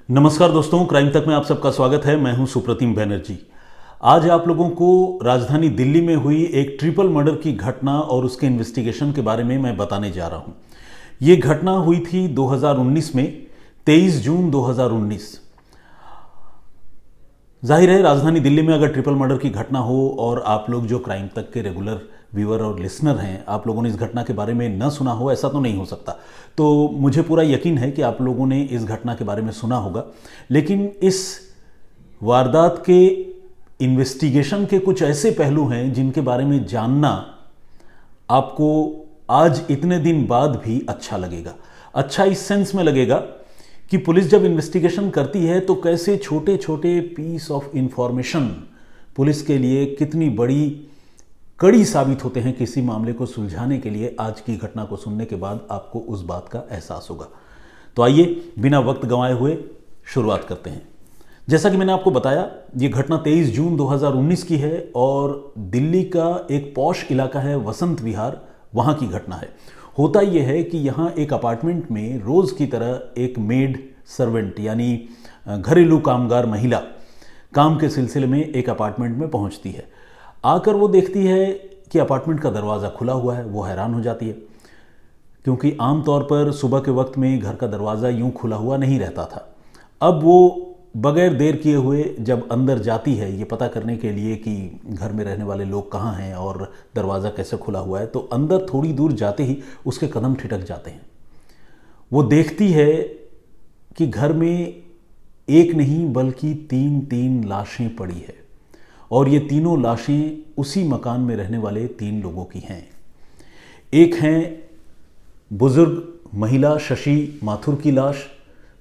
नमस्कार दोस्तों, क्राइम तक में आप सबका स्वागत है। मैं हूं सुप्रतिम बैनर्जी। आज आप लोगों को राजधानी दिल्ली में हुई एक ट्रिपल मर्डर की घटना और उसके इन्वेस्टिगेशन के बारे में मैं बताने जा रहा हूं। ये घटना हुई थी 2019 में, 23 जून 2019। जाहिर है, राजधानी दिल्ली में अगर ट्रिपल मर्डर की घटना हो और आप लोग जो क्राइम तक के रेगुलर व्यूअर और लिसनर हैं, आप लोगों ने इस घटना के बारे में न सुना हो, ऐसा तो नहीं हो सकता। तो मुझे पूरा यकीन है कि आप लोगों ने इस घटना के बारे में सुना होगा, लेकिन इस वारदात के इन्वेस्टिगेशन के कुछ ऐसे पहलू हैं जिनके बारे में जानना आपको आज इतने दिन बाद भी अच्छा लगेगा। अच्छा इस सेंस में लगेगा कि पुलिस जब इन्वेस्टिगेशन करती है तो कैसे छोटे छोटे पीस ऑफ इंफॉर्मेशन पुलिस के लिए कितनी बड़ी कड़ी साबित होते हैं किसी मामले को सुलझाने के लिए। आज की घटना को सुनने के बाद आपको उस बात का एहसास होगा। तो आइए बिना वक्त गंवाए हुए शुरुआत करते हैं। जैसा कि मैंने आपको बताया, ये घटना 23 जून 2019 की है और दिल्ली का एक पॉश इलाका है वसंत विहार, वहाँ की घटना है। होता यह है कि यहाँ एक अपार्टमेंट में रोज़ की तरह एक मेड सर्वेंट यानी घरेलू कामगार महिला काम के सिलसिले में एक अपार्टमेंट में पहुँचती है। आकर वो देखती है कि अपार्टमेंट का दरवाज़ा खुला हुआ है। वो हैरान हो जाती है क्योंकि आमतौर पर सुबह के वक्त में घर का दरवाज़ा यूं खुला हुआ नहीं रहता था। अब वो बगैर देर किए हुए जब अंदर जाती है ये पता करने के लिए कि घर में रहने वाले लोग कहाँ हैं और दरवाज़ा कैसे खुला हुआ है, तो अंदर थोड़ी दूर जाते ही उसके कदम ठिठक जाते हैं। वो देखती है कि घर में एक नहीं बल्कि तीन लाशें पड़ी है और ये तीनों लाशें उसी मकान में रहने वाले 3 लोगों की हैं। एक हैं बुजुर्ग महिला शशि माथुर की लाश,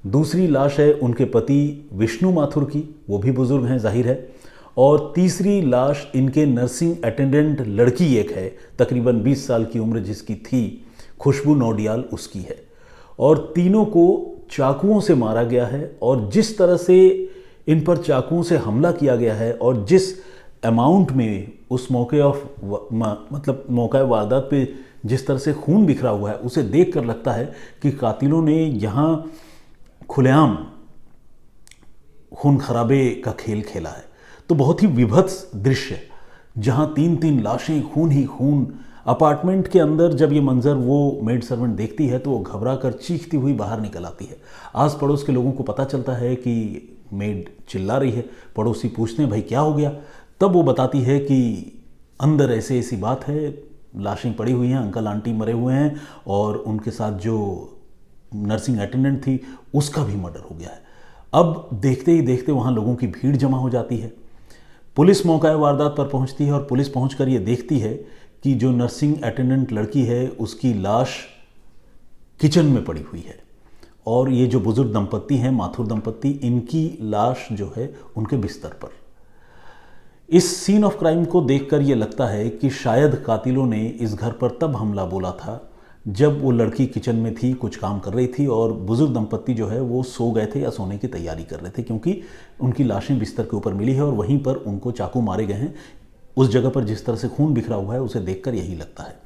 दूसरी लाश है उनके पति विष्णु माथुर की, वो भी बुजुर्ग हैं जाहिर है, और तीसरी लाश इनके नर्सिंग अटेंडेंट लड़की एक है तकरीबन 20 साल की उम्र जिसकी थी, खुशबू नौडियाल, उसकी है। और तीनों को चाकुओं से मारा गया है और जिस तरह से इन पर चाकुओं से हमला किया गया है और जिस अमाउंट में उस मौका वारदात पे जिस तरह से खून बिखरा हुआ है, उसे देखकर लगता है कि कातिलों ने यहाँ खुलेआम खून खराबे का खेल खेला है। तो बहुत ही विभत्स दृश्य, जहाँ 3 लाशें, खून ही खून। अपार्टमेंट के अंदर जब ये मंजर वो मेड सर्वेंट देखती है तो वो घबरा कर चीखती हुई बाहर निकल आती है। आस पड़ोस के लोगों को पता चलता है कि मेड चिल्ला रही है। पड़ोसी पूछते हैं भाई क्या हो गया। तब वो बताती है कि अंदर ऐसे ऐसी बात है, लाशें पड़ी हुई हैं, अंकल आंटी मरे हुए हैं और उनके साथ जो नर्सिंग अटेंडेंट थी उसका भी मर्डर हो गया है। अब देखते ही देखते वहाँ लोगों की भीड़ जमा हो जाती है। पुलिस मौका वारदात पर पहुँचती है और पुलिस पहुँचकर ये देखती है कि जो नर्सिंग अटेंडेंट लड़की है उसकी लाश किचन में पड़ी हुई है और ये जो बुजुर्ग दंपत्ति हैं, माथुर दंपत्ति, इनकी लाश जो है उनके बिस्तर पर। इस सीन ऑफ क्राइम को देखकर ये लगता है कि शायद कातिलों ने इस घर पर तब हमला बोला था जब वो लड़की किचन में थी, कुछ काम कर रही थी और बुजुर्ग दंपत्ति जो है वो सो गए थे या सोने की तैयारी कर रहे थे, क्योंकि उनकी लाशें बिस्तर के ऊपर मिली है और वहीं पर उनको चाकू मारे गए हैं। उस जगह पर जिस तरह से खून बिखरा हुआ है उसे देखकर यही लगता है।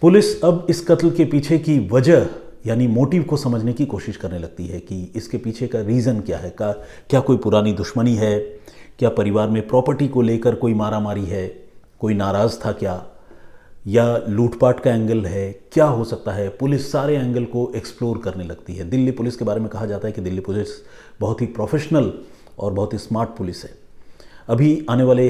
पुलिस अब इस कत्ल के पीछे की वजह यानी मोटिव को समझने की कोशिश करने लगती है कि इसके पीछे का रीज़न क्या है। क्या कोई पुरानी दुश्मनी है, क्या परिवार में प्रॉपर्टी को लेकर कोई मारामारी है, कोई नाराज़ था क्या, या लूटपाट का एंगल है, क्या हो सकता है। पुलिस सारे एंगल को एक्सप्लोर करने लगती है। दिल्ली पुलिस के बारे में कहा जाता है कि दिल्ली पुलिस बहुत ही प्रोफेशनल और बहुत ही स्मार्ट पुलिस है। अभी आने वाले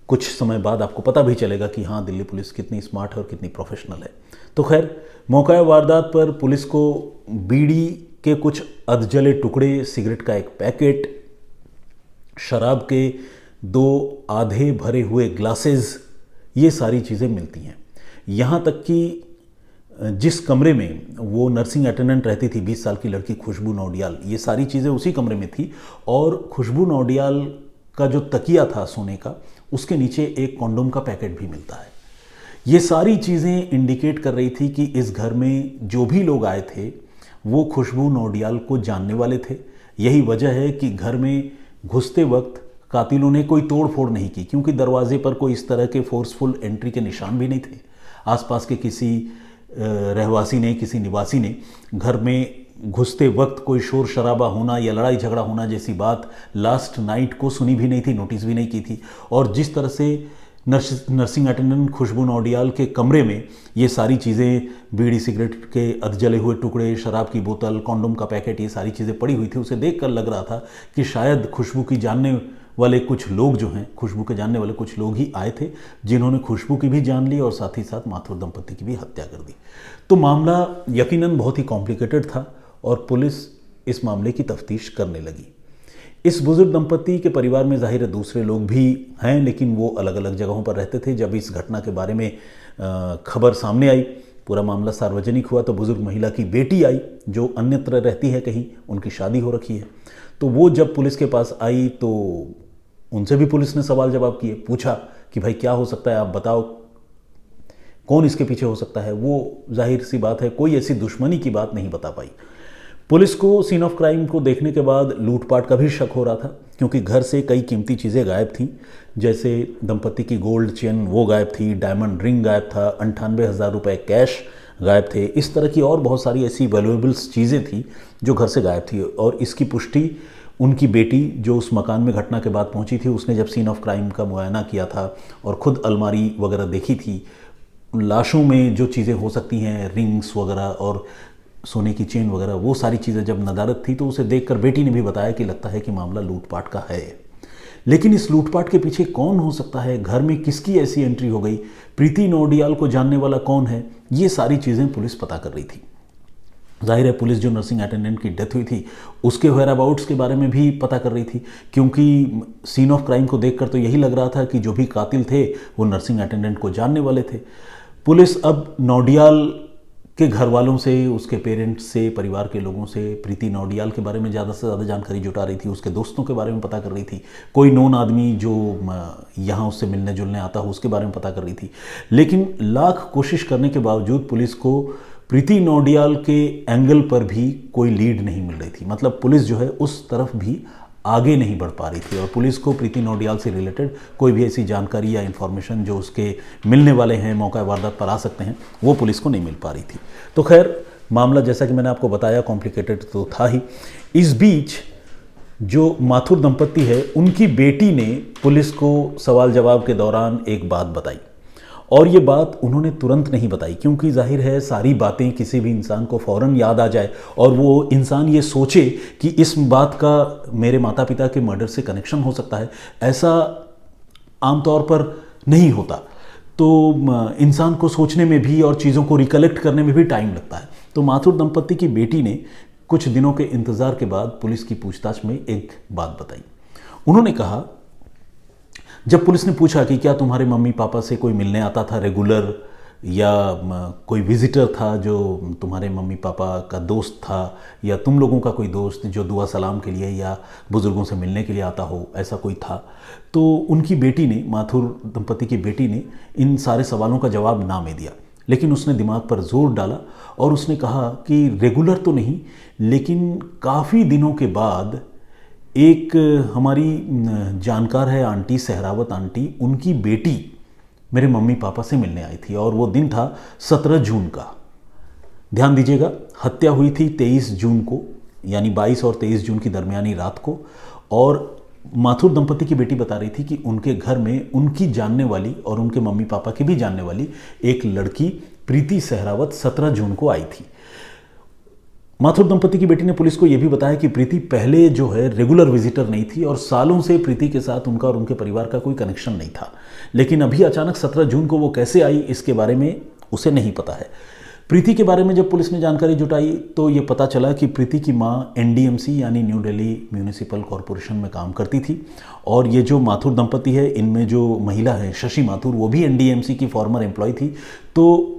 कुछ समय बाद आपको पता भी चलेगा कि हाँ, दिल्ली पुलिस कितनी स्मार्ट है और कितनी प्रोफेशनल है। तो खैर, मौका वारदात पर पुलिस को बीड़ी के कुछ अधजले टुकड़े, सिगरेट का एक पैकेट, शराब के 2 आधे भरे हुए ग्लासेस, ये सारी चीज़ें मिलती हैं। यहाँ तक कि जिस कमरे में वो नर्सिंग अटेंडेंट रहती थी, 20 साल की लड़की खुशबू नौडियाल, ये सारी चीज़ें उसी कमरे में थी और खुशबू नौडियाल का जो तकिया था सोने का, उसके नीचे एक कॉन्डोम का पैकेट भी मिलता है। ये सारी चीज़ें इंडिकेट कर रही थी कि इस घर में जो भी लोग आए थे वो खुशबू नौडियाल को जानने वाले थे। यही वजह है कि घर में घुसते वक्त कातिलों ने कोई तोड़ फोड़ नहीं की, क्योंकि दरवाजे पर कोई इस तरह के फोर्सफुल एंट्री के निशान भी नहीं थे। आसपास के किसी रहवासी ने, किसी निवासी ने घर में घुसते वक्त कोई शोर शराबा होना या लड़ाई झगड़ा होना जैसी बात लास्ट नाइट को सुनी भी नहीं थी, नोटिस भी नहीं की थी। और जिस तरह से नर्सिंग अटेंडेंट खुशबू नौडियाल के कमरे में ये सारी चीज़ें, बीड़ी सिगरेट के अधजले हुए टुकड़े, शराब की बोतल, कॉन्डोम का पैकेट, ये सारी चीज़ें पड़ी हुई थी, उसे देखकर लग रहा था कि शायद खुशबू की जानने वाले कुछ लोग जो हैं, खुशबू के जानने वाले कुछ लोग ही आए थे जिन्होंने खुशबू की भी जान ली और साथ ही साथ माथुर दंपति की भी हत्या कर दी। तो मामला यकीनन बहुत ही कॉम्प्लिकेटेड था और पुलिस इस मामले की तफ्तीश करने लगी। इस बुजुर्ग दंपति के परिवार में जाहिर है दूसरे लोग भी हैं, लेकिन वो अलग अलग जगहों पर रहते थे। जब इस घटना के बारे में खबर सामने आई, पूरा मामला सार्वजनिक हुआ, तो बुजुर्ग महिला की बेटी आई जो अन्यत्र रहती है कहीं, उनकी शादी हो रखी है। तो वो जब पुलिस के पास आई तो उनसे भी पुलिस ने सवाल जवाब किए, पूछा कि भाई क्या हो सकता है, आप बताओ कौन इसके पीछे हो सकता है। वो जाहिर सी बात है कोई ऐसी दुश्मनी की बात नहीं बता पाई। पुलिस को सीन ऑफ क्राइम को देखने के बाद लूटपाट का भी शक हो रहा था, क्योंकि घर से कई कीमती चीज़ें गायब थीं, जैसे दंपति की गोल्ड चेन वो गायब थी, डायमंड रिंग गायब था, 98,000 रुपये कैश गायब थे। इस तरह की और बहुत सारी ऐसी वैल्यूएबल्स चीज़ें थी जो घर से गायब थी। और इसकी पुष्टि उनकी बेटी जो उस मकान में घटना के बाद पहुंची थी, उसने जब सीन ऑफ क्राइम का मुआयना किया था और ख़ुद अलमारी वगैरह देखी थी, लाशों में जो चीज़ें हो सकती हैं, रिंग्स वगैरह और सोने की चेन वगैरह, वो सारी चीज़ें जब नदारत थी तो उसे देखकर बेटी ने भी बताया कि लगता है कि मामला लूटपाट का है। लेकिन इस लूटपाट के पीछे कौन हो सकता है, घर में किसकी ऐसी एंट्री हो गई, प्रीति नौडियाल को जानने वाला कौन है, ये सारी चीज़ें पुलिस पता कर रही थी। जाहिर है पुलिस जो नर्सिंग अटेंडेंट की डेथ हुई थी उसके वेयर अबाउट्स के बारे में भी पता कर रही थी, क्योंकि सीन ऑफ क्राइम को देखकर तो यही लग रहा था कि जो भी कातिल थे वो नर्सिंग अटेंडेंट को जानने वाले थे। पुलिस अब नौडियाल के घर वालों से, उसके पेरेंट्स से, परिवार के लोगों से प्रीति नौडियाल के बारे में ज़्यादा से ज़्यादा जानकारी जुटा रही थी, उसके दोस्तों के बारे में पता कर रही थी, कोई नोन आदमी जो यहाँ उससे मिलने जुलने आता हो उसके बारे में पता कर रही थी। लेकिन लाख कोशिश करने के बावजूद पुलिस को प्रीति नौडियाल के एंगल पर भी कोई लीड नहीं मिल रही थी। मतलब पुलिस जो है उस तरफ भी आगे नहीं बढ़ पा रही थी और पुलिस को प्रीति नौडियाल से रिलेटेड कोई भी ऐसी जानकारी या इन्फॉर्मेशन जो उसके मिलने वाले हैं, मौका वारदात पर आ सकते हैं, वो पुलिस को नहीं मिल पा रही थी। तो खैर मामला जैसा कि मैंने आपको बताया कॉम्प्लिकेटेड तो था ही। इस बीच जो माथुर दंपति है उनकी बेटी ने पुलिस को सवाल जवाब के दौरान एक बात बताई, और ये बात उन्होंने तुरंत नहीं बताई, क्योंकि जाहिर है सारी बातें किसी भी इंसान को फ़ौरन याद आ जाए और वो इंसान ये सोचे कि इस बात का मेरे माता पिता के मर्डर से कनेक्शन हो सकता है, ऐसा आमतौर पर नहीं होता। तो इंसान को सोचने में भी और चीज़ों को रिकलेक्ट करने में भी टाइम लगता है। तो माथुर दंपति की बेटी ने कुछ दिनों के इंतज़ार के बाद पुलिस की पूछताछ में एक बात बताई। उन्होंने कहा, जब पुलिस ने पूछा कि क्या तुम्हारे मम्मी पापा से कोई मिलने आता था रेगुलर, या कोई विजिटर था जो तुम्हारे मम्मी पापा का दोस्त था, या तुम लोगों का कोई दोस्त जो दुआ सलाम के लिए या बुज़ुर्गों से मिलने के लिए आता हो, ऐसा कोई था? तो उनकी बेटी ने, माथुर दंपति की बेटी ने इन सारे सवालों का जवाब ना में दिया, लेकिन उसने दिमाग पर जोर डाला और उसने कहा कि रेगुलर तो नहीं, लेकिन काफ़ी दिनों के बाद एक हमारी जानकार है आंटी, सहरावत आंटी, उनकी बेटी मेरे मम्मी पापा से मिलने आई थी और वो दिन था 17 जून का। ध्यान दीजिएगा, हत्या हुई थी 23 जून को, यानी 22 और 23 जून की दरमियानी रात को। और माथुर दंपति की बेटी बता रही थी कि उनके घर में उनकी जानने वाली और उनके मम्मी पापा की भी जानने वाली एक लड़की प्रीति सहरावत 17 जून को आई थी। माथुर दंपति की बेटी ने पुलिस को यह भी बताया कि प्रीति पहले जो है रेगुलर विजिटर नहीं थी और सालों से प्रीति के साथ उनका और उनके परिवार का कोई कनेक्शन नहीं था, लेकिन अभी अचानक 17 जून को वो कैसे आई इसके बारे में उसे नहीं पता है। प्रीति के बारे में जब पुलिस ने जानकारी जुटाई तो ये पता चला कि प्रीति की माँ NDMC यानी न्यू दिल्ली म्यूनिसिपल कॉरपोरेशन में काम करती थी, और ये जो माथुर दंपति है इनमें जो महिला है शशि माथुर, वो भी NDMC की फॉर्मर एम्प्लॉय थी। तो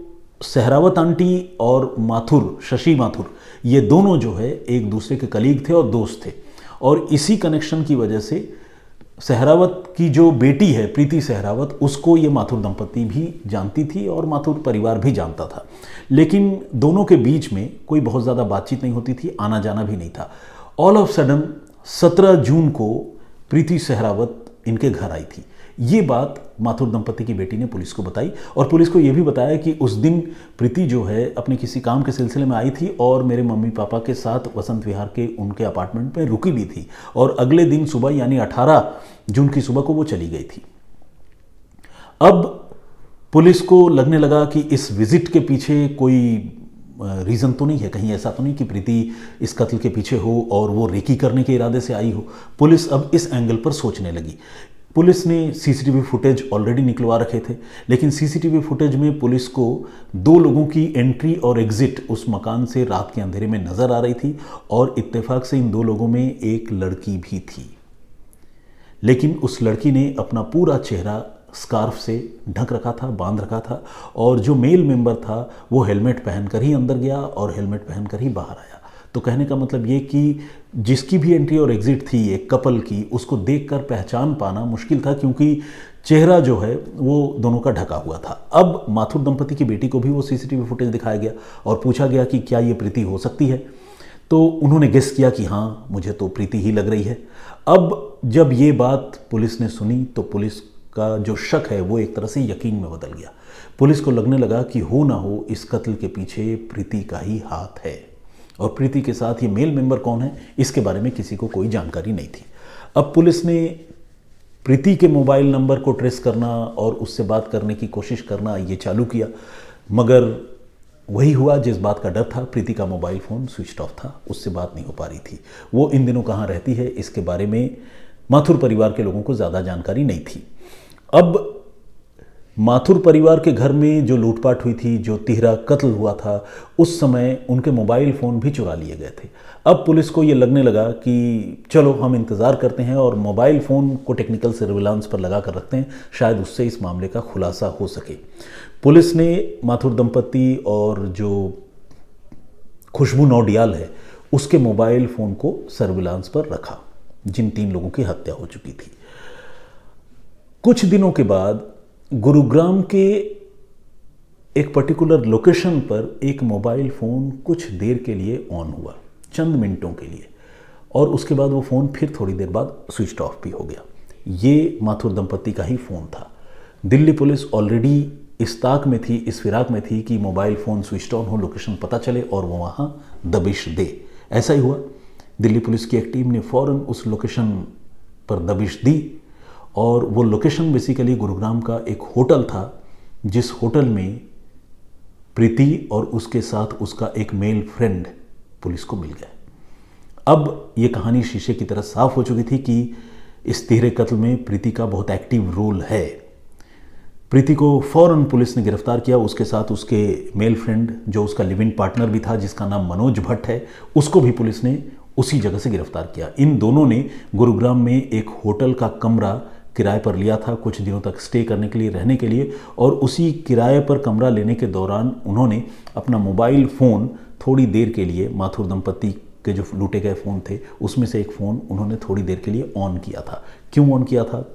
सहरावत आंटी और माथुर, शशि माथुर, ये दोनों जो है एक दूसरे के कलीग थे और दोस्त थे, और इसी कनेक्शन की वजह से सहरावत की जो बेटी है प्रीति सहरावत, उसको ये माथुर दंपति भी जानती थी और माथुर परिवार भी जानता था। लेकिन दोनों के बीच में कोई बहुत ज़्यादा बातचीत नहीं होती थी, आना जाना भी नहीं था। ऑल ऑफ सडन 17 जून को प्रीति सहरावत इनके घर आई थी। ये बात माथुर दंपति की बेटी ने पुलिस को बताई और पुलिस को ये भी बताया कि उस दिन प्रीति जो है अपने किसी काम के सिलसिले में आई थी और मेरे मम्मी पापा के साथ वसंत विहार के उनके अपार्टमेंट में रुकी भी थी और अगले दिन सुबह यानी 18 जून की सुबह को वो चली गई थी। अब पुलिस को लगने लगा कि इस विजिट के पीछे कोई रीज़न तो नहीं है, कहीं ऐसा तो नहीं कि प्रीति इस कत्ल के पीछे हो और वो रेकी करने के इरादे से आई हो। पुलिस अब इस एंगल पर सोचने लगी। पुलिस ने सीसीटीवी फुटेज ऑलरेडी निकलवा रखे थे, लेकिन सीसीटीवी फुटेज में पुलिस को 2 लोगों की एंट्री और एग्जिट उस मकान से रात के अंधेरे में नजर आ रही थी और इत्तेफाक से इन 2 लोगों में एक लड़की भी थी, लेकिन उस लड़की ने अपना पूरा चेहरा स्कार्फ से ढक रखा था, बांध रखा था और जो मेल मेंबर था वो हेलमेट पहनकर ही अंदर गया और हेलमेट पहनकर ही बाहर आया। तो कहने का मतलब ये कि जिसकी भी एंट्री और एग्जिट थी एक कपल की, उसको देखकर पहचान पाना मुश्किल था क्योंकि चेहरा जो है वो दोनों का ढका हुआ था। अब माथुर दंपति की बेटी को भी वो सीसीटीवी फुटेज दिखाया गया और पूछा गया कि क्या ये प्रीति हो सकती है, तो उन्होंने गेस किया कि हाँ मुझे तो प्रीति ही लग रही है। अब जब ये बात पुलिस ने सुनी तो पुलिस का जो शक है वो एक तरह से यकीन में बदल गया। पुलिस को लगने लगा कि हो ना हो इस कत्ल के पीछे प्रीति का ही हाथ है और प्रीति के साथ ये मेल मेंबर कौन है इसके बारे में किसी को कोई जानकारी नहीं थी। अब पुलिस ने प्रीति के मोबाइल नंबर को ट्रेस करना और उससे बात करने की कोशिश करना ये चालू किया, मगर वही हुआ जिस बात का डर था। प्रीति का मोबाइल फ़ोन स्विच ऑफ था, उससे बात नहीं हो पा रही थी। वो इन दिनों कहाँ रहती है इसके बारे में माथुर परिवार के लोगों को ज़्यादा जानकारी नहीं थी। अब माथुर परिवार के घर में जो लूटपाट हुई थी, जो तिहरा कत्ल हुआ था, उस समय उनके मोबाइल फ़ोन भी चुरा लिए गए थे। अब पुलिस को ये लगने लगा कि चलो हम इंतज़ार करते हैं और मोबाइल फ़ोन को टेक्निकल सर्विलांस पर लगा कर रखते हैं, शायद उससे इस मामले का खुलासा हो सके। पुलिस ने माथुर दंपति और जो खुशबू नौडियाल है उसके मोबाइल फ़ोन को सर्विलांस पर रखा, जिन 3 लोगों की हत्या हो चुकी थी। कुछ दिनों के बाद गुरुग्राम के एक पर्टिकुलर लोकेशन पर एक मोबाइल फ़ोन कुछ देर के लिए ऑन हुआ, चंद मिनटों के लिए, और उसके बाद वो फ़ोन फिर थोड़ी देर बाद स्विच ऑफ भी हो गया। ये माथुर दंपति का ही फ़ोन था। दिल्ली पुलिस ऑलरेडी इस ताक में थी, इस फिराक में थी कि मोबाइल फ़ोन स्विच ऑन हो, लोकेशन पता चले और वो वहाँ दबिश दे। ऐसा ही हुआ। दिल्ली पुलिस की एक टीम ने फ़ौरन उस लोकेशन पर दबिश दी और वो लोकेशन बेसिकली गुरुग्राम का एक होटल था, जिस होटल में प्रीति और उसके साथ उसका एक मेल फ्रेंड पुलिस को मिल गए। अब ये कहानी शीशे की तरह साफ हो चुकी थी कि इस तिहरे कत्ल में प्रीति का बहुत एक्टिव रोल है। प्रीति को फौरन पुलिस ने गिरफ्तार किया, उसके साथ उसके मेल फ्रेंड जो उसका लिव इन पार्टनर भी था जिसका नाम मनोज भट्ट है, उसको भी पुलिस ने उसी जगह से गिरफ्तार किया। इन दोनों ने गुरुग्राम में एक होटल का कमरा किराए पर लिया था कुछ दिनों तक स्टे करने के लिए, रहने के लिए, और उसी किराए पर कमरा लेने के दौरान उन्होंने अपना मोबाइल फ़ोन थोड़ी देर के लिए, माथुर दंपति के जो लूटे गए फ़ोन थे उसमें से एक फ़ोन उन्होंने थोड़ी देर के लिए ऑन किया था। क्यों ऑन किया था,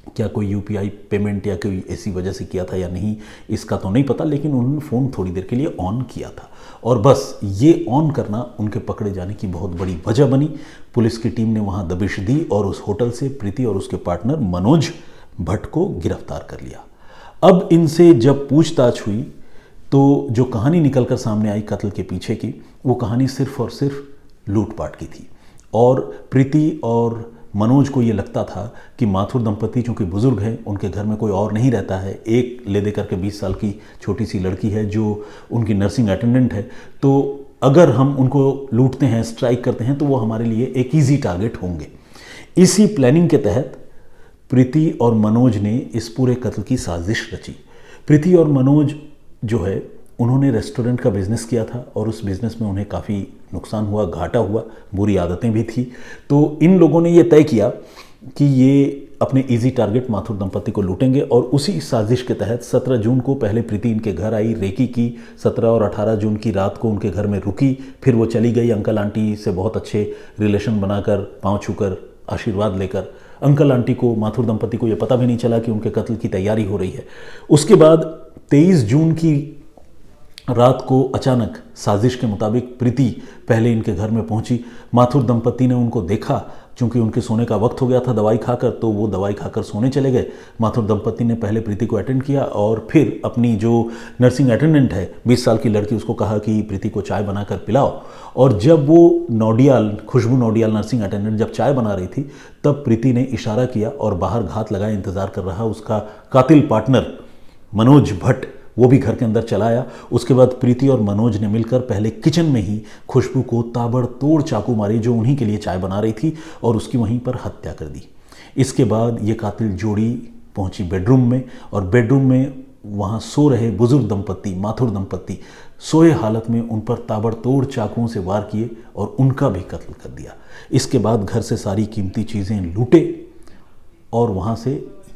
क्या कोई यूपीआई पेमेंट या कोई ऐसी वजह से किया था या नहीं, इसका तो नहीं पता, लेकिन उन्होंने फ़ोन थोड़ी देर के लिए ऑन किया था और बस ये ऑन करना उनके पकड़े जाने की बहुत बड़ी वजह बनी। पुलिस की टीम ने वहाँ दबिश दी और उस होटल से प्रीति और उसके पार्टनर मनोज भट्ट को गिरफ्तार कर लिया। अब इनसे जब पूछताछ हुई तो जो कहानी निकल कर सामने आई कत्ल के पीछे की, वो कहानी सिर्फ और सिर्फ लूटपाट की थी और प्रीति और मनोज को ये लगता था कि माथुर दंपति चूँकि बुज़ुर्ग हैं, उनके घर में कोई और नहीं रहता है, एक ले दे करके 20 साल की छोटी सी लड़की है जो उनकी नर्सिंग अटेंडेंट है, तो अगर हम उनको लूटते हैं, स्ट्राइक करते हैं, तो वो हमारे लिए एक ईजी टारगेट होंगे। इसी प्लानिंग के तहत प्रीति और मनोज ने इस पूरे कत्ल की साजिश रची। प्रीति और मनोज जो है उन्होंने रेस्टोरेंट का बिज़नेस किया था और उस बिज़नेस में उन्हें काफ़ी नुकसान हुआ, घाटा हुआ, बुरी आदतें भी थी। तो इन लोगों ने ये तय किया कि ये अपने इजी टारगेट माथुर दंपति को लूटेंगे और उसी साजिश के तहत 17 जून को पहले प्रीति इनके घर आई, रेकी की, 17 और 18 जून की रात को उनके घर में रुकी, फिर वो चली गई अंकल आंटी से बहुत अच्छे रिलेशन बनाकर, पाँव छूकर आशीर्वाद लेकर। अंकल आंटी को, माथुर दंपति को ये पता भी नहीं चला कि उनके कत्ल की तैयारी हो रही है। उसके बाद 23 जून की रात को अचानक साजिश के मुताबिक प्रीति पहले इनके घर में पहुंची। माथुर दंपति ने उनको देखा चूंकि उनके सोने का वक्त हो गया था दवाई खाकर, तो वो दवाई खाकर सोने चले गए। माथुर दंपति ने पहले प्रीति को अटेंड किया और फिर अपनी जो नर्सिंग अटेंडेंट है 20 साल की लड़की, उसको कहा कि प्रीति को चाय बनाकर पिलाओ। और जब वो नौडियाल, खुशबू नौडियाल नर्सिंग अटेंडेंट जब चाय बना रही थी, तब प्रीति ने इशारा किया और बाहर घात लगाए इंतजार कर रहा उसका कातिल पार्टनर मनोज भट्ट, वो भी घर के अंदर चला आया। उसके बाद प्रीति और मनोज ने मिलकर पहले किचन में ही खुशबू को ताबड़तोड़ चाकू मारी, जो उन्हीं के लिए चाय बना रही थी, और उसकी वहीं पर हत्या कर दी। इसके बाद ये कातिल जोड़ी पहुंची बेडरूम में, और बेडरूम में वहाँ सो रहे बुजुर्ग दंपत्ति, माथुर दंपत्ति, सोए हालत में उन पर ताबड़तोड़ चाकुओं से वार किए और उनका भी कत्ल कर दिया। इसके बाद घर से सारी कीमती चीज़ें लूटे और वहाँ से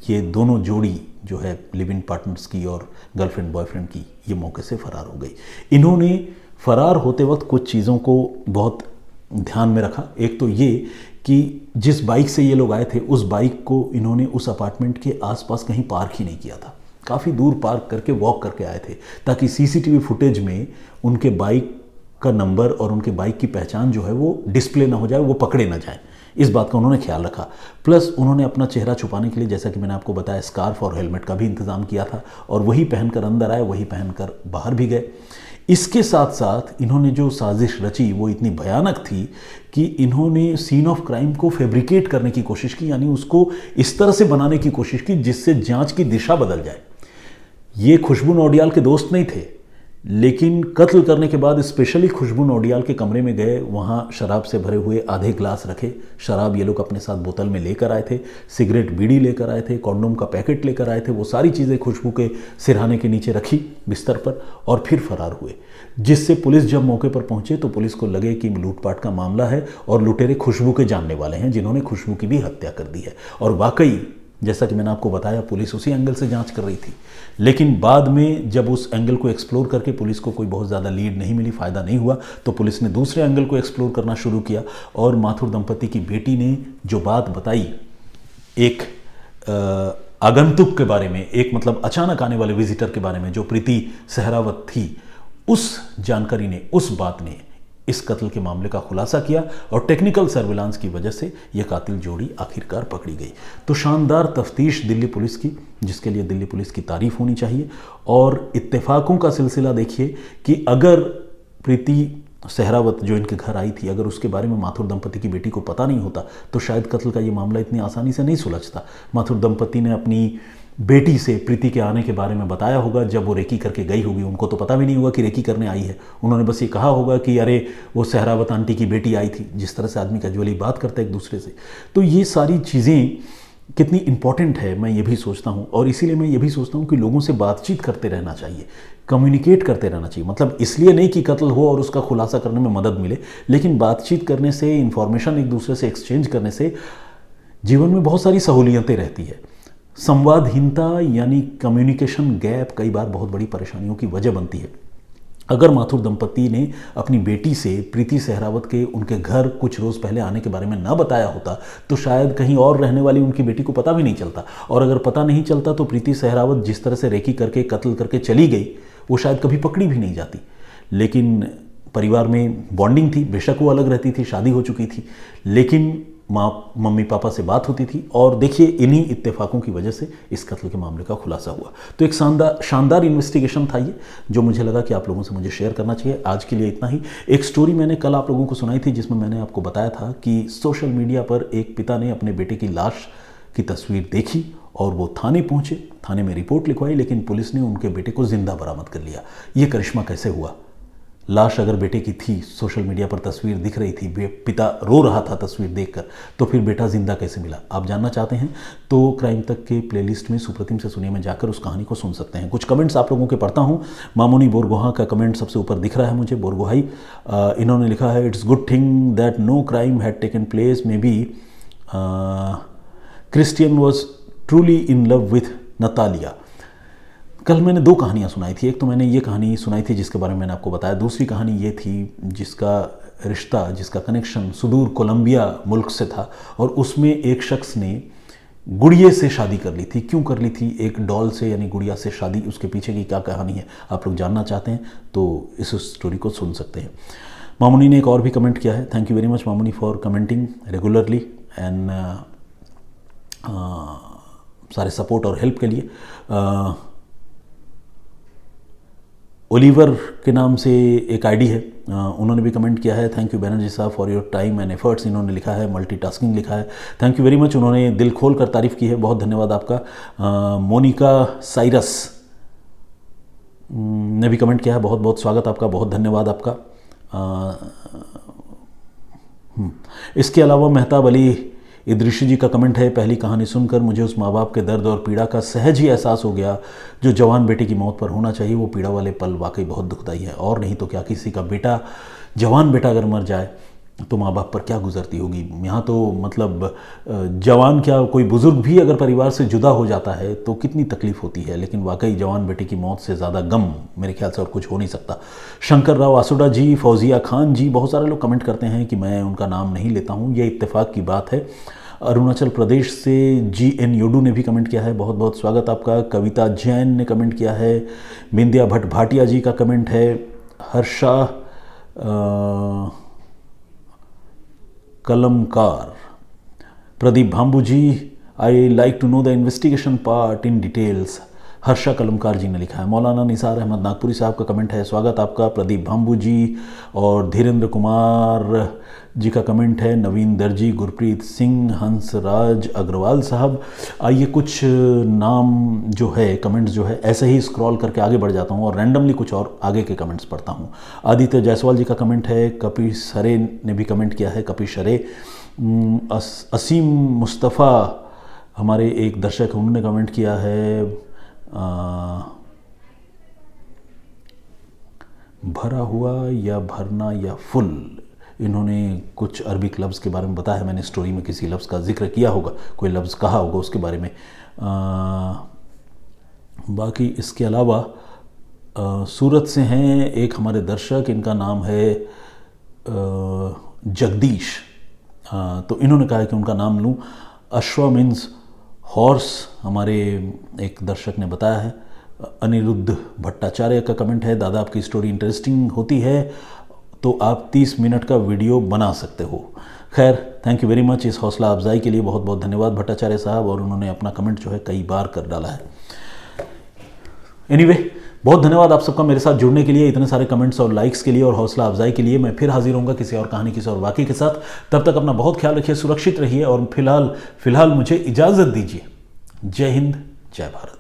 ये दोनों जोड़ी जो है लिव इन पार्टनर्स की और गर्लफ्रेंड बॉयफ्रेंड की, ये मौके से फरार हो गई। इन्होंने फरार होते वक्त कुछ चीज़ों को बहुत ध्यान में रखा। एक तो ये कि जिस बाइक से ये लोग आए थे, उस बाइक को इन्होंने उस अपार्टमेंट के आसपास कहीं पार्क ही नहीं किया था, काफ़ी दूर पार्क करके वॉक करके आए थे, ताकि सीसीटीवी फुटेज में उनके बाइक का नंबर और उनके बाइक की पहचान जो है वो डिस्प्ले ना हो जाए, वो पकड़े ना जाए। इस बात का उन्होंने ख्याल रखा। प्लस उन्होंने अपना चेहरा छुपाने के लिए, जैसा कि मैंने आपको बताया, स्कार्फ और हेलमेट का भी इंतज़ाम किया था, और वही पहनकर अंदर आए, वही पहनकर बाहर भी गए। इसके साथ साथ इन्होंने जो साजिश रची वो इतनी भयानक थी कि इन्होंने सीन ऑफ क्राइम को फैब्रिकेट करने की कोशिश की, यानी उसको इस तरह से बनाने की कोशिश की जिससे जांच की दिशा बदल जाए। ये खुशबू नौडियाल के दोस्त नहीं थे, लेकिन कत्ल करने के बाद स्पेशली खुशबू नौडियाल के कमरे में गए, वहाँ शराब से भरे हुए आधे ग्लास रखे। शराब ये लोग अपने साथ बोतल में लेकर आए थे, सिगरेट बीड़ी लेकर आए थे, कॉन्डोम का पैकेट लेकर आए थे। वो सारी चीज़ें खुशबू के सिरहाने के नीचे रखी बिस्तर पर और फिर फरार हुए, जिससे पुलिस जब मौके पर पहुंचे तो पुलिस को लगे कि लूटपाट का मामला है और लुटेरे खुशबू के जानने वाले हैं, जिन्होंने खुशबू की भी हत्या कर दी है। और वाकई जैसा कि मैंने आपको बताया, पुलिस उसी एंगल से जांच कर रही थी, लेकिन बाद में जब उस एंगल को एक्सप्लोर करके पुलिस को कोई बहुत ज़्यादा लीड नहीं मिली, फ़ायदा नहीं हुआ, तो पुलिस ने दूसरे एंगल को एक्सप्लोर करना शुरू किया। और माथुर दंपति की बेटी ने जो बात बताई एक आगंतुक के बारे में, एक मतलब अचानक आने वाले विजिटर के बारे में, जो प्रीति सहरावत थी, उस जानकारी ने, उस बात ने इस कत्ल के मामले का खुलासा किया और टेक्निकल सर्विलांस की वजह से यह कातिल जोड़ी आखिरकार पकड़ी गई। तो शानदार तफ्तीश दिल्ली पुलिस की, जिसके लिए दिल्ली पुलिस की तारीफ होनी चाहिए। और इत्तेफाकों का सिलसिला देखिए कि अगर प्रीति सहरावत जो इनके घर आई थी, अगर उसके बारे में माथुर दंपति की बेटी को पता नहीं होता तो शायद कत्ल का ये मामला इतनी आसानी से नहीं सुलझता। माथुर दंपति ने अपनी बेटी से प्रीति के आने के बारे में बताया होगा, जब वो रेकी करके गई होगी। उनको तो पता भी नहीं होगा कि रेकी करने आई है, उन्होंने बस ये कहा होगा कि अरे वो सहरावत आंटी की बेटी आई थी, जिस तरह से आदमी कैजुअली बात करता है एक दूसरे से। तो ये सारी चीज़ें कितनी इंपॉर्टेंट है, मैं ये भी सोचता हूँ। और इसीलिए मैं ये भी सोचता हूँ कि लोगों से बातचीत करते रहना चाहिए, कम्युनिकेट करते रहना चाहिए। मतलब इसलिए नहीं कि कत्ल हो और उसका खुलासा करने में मदद मिले, लेकिन बातचीत करने से, इन्फॉर्मेशन एक दूसरे से एक्सचेंज करने से जीवन में बहुत सारी सहूलियतें रहती है। संवादहीनता यानी कम्युनिकेशन गैप कई बार बहुत बड़ी परेशानियों की वजह बनती है। अगर माथुर दंपति ने अपनी बेटी से प्रीति सहरावत के उनके घर कुछ रोज़ पहले आने के बारे में ना बताया होता तो शायद कहीं और रहने वाली उनकी बेटी को पता भी नहीं चलता, और अगर पता नहीं चलता तो प्रीति सहरावत जिस तरह से रेकी करके कत्ल करके चली गई वो शायद कभी पकड़ी भी नहीं जाती। लेकिन परिवार में बॉन्डिंग थी, बेशक वो अलग रहती थी, शादी हो चुकी थी, लेकिन मम्मी पापा से बात होती थी। और देखिए इन्हीं इत्तेफाकों की वजह से इस कत्ल के मामले का खुलासा हुआ। तो एक शानदार इन्वेस्टिगेशन था ये, जो मुझे लगा कि आप लोगों से मुझे शेयर करना चाहिए। आज के लिए इतना ही। एक स्टोरी मैंने कल आप लोगों को सुनाई थी, जिसमें मैंने आपको बताया था कि सोशल मीडिया पर एक पिता ने अपने बेटे की लाश की तस्वीर देखी और वो थाने पहुंचे, थाने में रिपोर्ट लिखवाई, लेकिन पुलिस ने उनके बेटे को जिंदा बरामद कर लिया। ये करिश्मा कैसे हुआ? लाश अगर बेटे की थी, सोशल मीडिया पर तस्वीर दिख रही थी, पिता रो रहा था तस्वीर देखकर, तो फिर बेटा जिंदा कैसे मिला? आप जानना चाहते हैं तो क्राइम तक के प्लेलिस्ट में सुप्रतिम से सुनिए में जाकर उस कहानी को सुन सकते हैं। कुछ कमेंट्स आप लोगों के पढ़ता हूँ। मामोनी बोरगोहा का कमेंट सबसे ऊपर दिख रहा है मुझे, बोरगोहाई। इन्होंने लिखा है, it's good thing that no crime had taken place, maybe Christian was truly in love with Natalia. कल मैंने दो कहानियाँ सुनाई थी। एक तो मैंने ये कहानी सुनाई थी जिसके बारे में मैंने आपको बताया, दूसरी कहानी ये थी जिसका रिश्ता, जिसका कनेक्शन सुदूर कोलंबिया मुल्क से था, और उसमें एक शख्स ने गुड़िया से शादी कर ली थी। क्यों कर ली थी? एक डॉल से यानी गुड़िया से शादी, उसके पीछे की क्या कहानी है आप लोग जानना चाहते हैं तो इस स्टोरी को सुन सकते हैं। मामुनी ने एक और भी कमेंट किया है। Thank you very much मामुनी for commenting regularly and सारे सपोर्ट और हेल्प के लिए। ओलिवर के नाम से एक आईडी है, उन्होंने भी कमेंट किया है, थैंक यू बैनर्जी साहब for your time and efforts, इन्होंने लिखा है, मल्टीटास्किंग लिखा है, थैंक यू वेरी मच, उन्होंने दिल खोल कर तारीफ़ की है, बहुत धन्यवाद आपका। मोनिका साइरस ने भी कमेंट किया है, बहुत बहुत स्वागत आपका, बहुत धन्यवाद आपका। इसके अलावा मेहताब अली इदरीशी जी का कमेंट है, पहली कहानी सुनकर मुझे उस माँ बाप के दर्द और पीड़ा का सहज ही एहसास हो गया जो जवान बेटे की मौत पर होना चाहिए। वो पीड़ा वाले पल वाकई बहुत दुखदाई है, और नहीं तो क्या, किसी का बेटा, जवान बेटा अगर मर जाए तो माँ बाप पर क्या गुजरती होगी। यहाँ तो मतलब जवान क्या, कोई बुज़ुर्ग भी अगर परिवार से जुदा हो जाता है तो कितनी तकलीफ़ होती है, लेकिन वाकई जवान बेटे की मौत से ज़्यादा गम मेरे ख्याल से और कुछ हो नहीं सकता। शंकर राव आसोडा जी, फौजिया खान जी, बहुत सारे लोग कमेंट करते हैं कि मैं उनका नाम नहीं लेता हूँ, ये इत्तेफाक की बात है। अरुणाचल प्रदेश से GN योडू ने भी कमेंट किया है, बहुत बहुत स्वागत आपका। कविता जैन ने कमेंट किया है, बिंदिया भट्ट भाटिया जी का कमेंट है, Harsha Kalamkar, Pradeep Bhambu ji, I like to know the investigation part in details, Harsha Kalamkar ji ने लिखा है। मौलाना निसार अहमद नागपुरी साहब का कमेंट है, स्वागत आपका। प्रदीप भाम्बू जी और धीरेन्द्र कुमार जी का कमेंट है, नवीन दर्जी, गुरप्रीत सिंह, हंसराज अग्रवाल साहब। आइए कुछ नाम जो है, कमेंट्स जो है, ऐसे ही स्क्रॉल करके आगे बढ़ जाता हूँ और रैंडमली कुछ और आगे के कमेंट्स पढ़ता हूँ। आदित्य जायसवाल जी का कमेंट है, कपिश हरे ने भी कमेंट किया है, कपिश हरे। असीम मुस्तफ़ा हमारे एक दर्शक, उन्होंने कमेंट किया है, भरा हुआ या भरना या फुल, इन्होंने कुछ अरबिक लफ्ज़ के बारे में बताया है, मैंने स्टोरी में किसी लफ्ज़ का जिक्र किया होगा, कोई लफ्ज़ कहा होगा उसके बारे में। बाकी इसके अलावा सूरत से हैं एक हमारे दर्शक, इनका नाम है जगदीश, तो इन्होंने कहा है कि उनका नाम लूँ। अश्वा मीन्स हॉर्स हमारे एक दर्शक ने बताया है। अनिरुद्ध भट्टाचार्य का कमेंट है, दादा आपकी स्टोरी इंटरेस्टिंग होती है तो आप 30 मिनट का वीडियो बना सकते हो। खैर, थैंक यू वेरी मच इस हौसला अफजाई के लिए, बहुत बहुत धन्यवाद भट्टाचार्य साहब, और उन्होंने अपना कमेंट जो है कई बार कर डाला है। एनीवे, बहुत धन्यवाद आप सबका मेरे साथ जुड़ने के लिए, इतने सारे कमेंट्स और लाइक्स के लिए और हौसला अफजाई के लिए। मैं फिर हाजिर होऊंगा किसी और कहानी, किसी और वाक़े के साथ। तब तक अपना बहुत ख्याल रखिए, सुरक्षित रहिए, और फिलहाल मुझे इजाज़त दीजिए। जय हिंद, जय भारत।